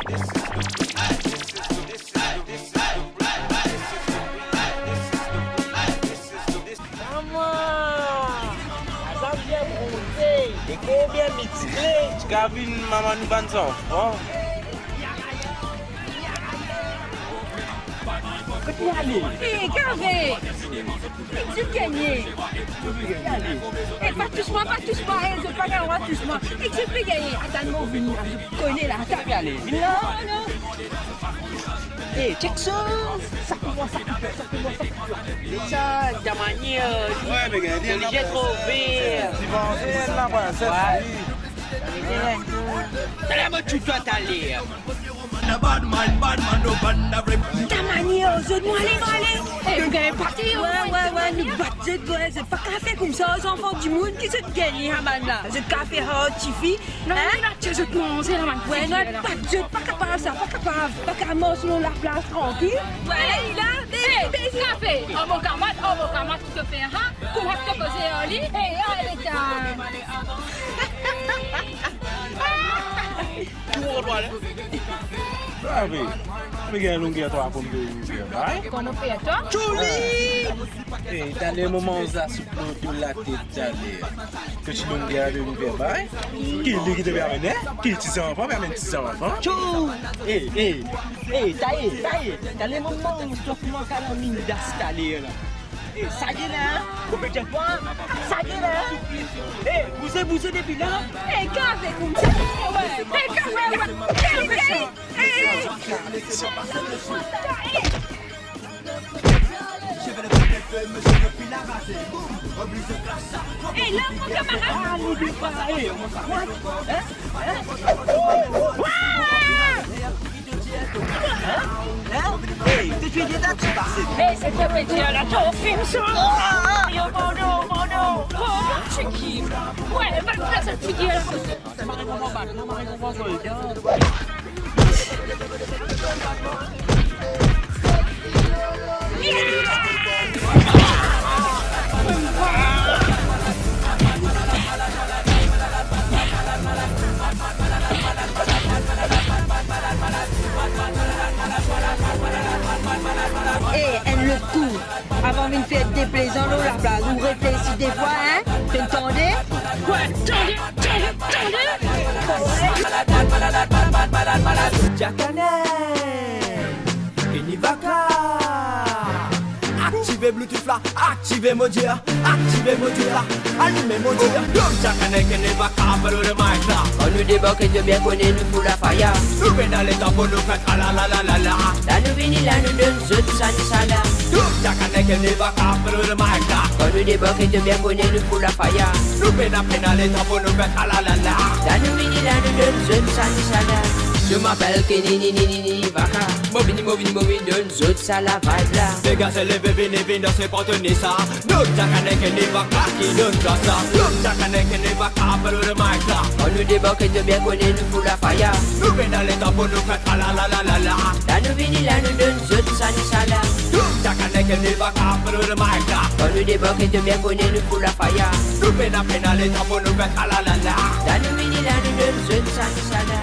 Et combien multiplié? Tu as vu maman nous bandes enfants? Qu'est-ce que tu as? Hé, Gavé! Tu gagnes! Hé, pas touche-moi, je veux pas qu'elle touche-moi. Et tu peux gagner. Attends-moi, venir, je connais là. Tu peux aller? Non. Hé, check ça! Ça commence. C'est ça, ta manière. Ouais, mais gars, on est trop vert. Tu vas en là, voilà, c'est ça. T'as l'air tu dois t'aller. Ta manière, je dois aller. Hé, vous gagnez parti. Ouais, nous battons, c'est pas qu'à faire comme ça aux enfants du monde qui se gagnent, là. C'est qu'à faire tifi. Non, je te mange la main. Ouais, non, pas capable ça, pas capable. Pas capable selon la place tranquille. Ouais, là, des cafés. Oh mon camarade, tu te fais un comment te poser en lit. Hé, allez, Ah oui, mais il y a un longueur toi pour me dire. Comment on fait à toi? Joli! Et dans les moments où ça souffle de la tête d'aller, que tu nous regardes de nous faire bail, qui te permet, qui tu s'en va, permet tu s'en va. Tchou! Taillé, dans les moments où tu commences à la mine d'installer là. Eh, ça y est là, vous mettez pas, ça y est là. Eh, bousez depuis là. Eh, café comme ça. Eh, café. Eh, là, mon camarade. Hey, tu es déjà tu passes. Eh, c'est ta petite là, tu filmes ça. Mon tu kiffes. Ouais, va te faire cette petite là. C'est marrant qu'on va battre, non, marrant qu'on va jouer. Le coup, avant de faire déplaisant l'eau la place, vous réfléchissez des fois, hein? Tu entendez? Ouais, tendez! Activez Bluetooth là, activez Mootooveeren là, allumez Mootooveeren. Jackané qui n'est pas capable de mic là. On nous débarque de bien connaître nous pour la faille. Nous venons les temps pour nous faire la la la la la. Là nous venons là nous donne zut sanisala. Jackané qui n'est pas capable de mic là. On nous débarque de bien connaître nous pour la faille. Nous venons les temps pour nous faire la la la. Là nous venons là nous donne zut sanisala. Je m'appelle Kenini Vaka. Movini, donne zut ça la vibe là. Les gars c'est les bébés, dans ses partenaires ça. Nous Jackané qui n'est pas qui donne ça. Nous Jackané qui n'est pas capable de mic là. On nous débarque de bien connaître nous pour la faille. Nous venons les temps pour nous faire la la la la la. Là nous venons là nous donne zut sanisala. Nous Jackané qui n'est pas capable de mic là. On nous débarque de bien connaître nous pour la faille. Nous venons les temps pour nous faire la la la la. Là nous venons là nous donne zut sanisala.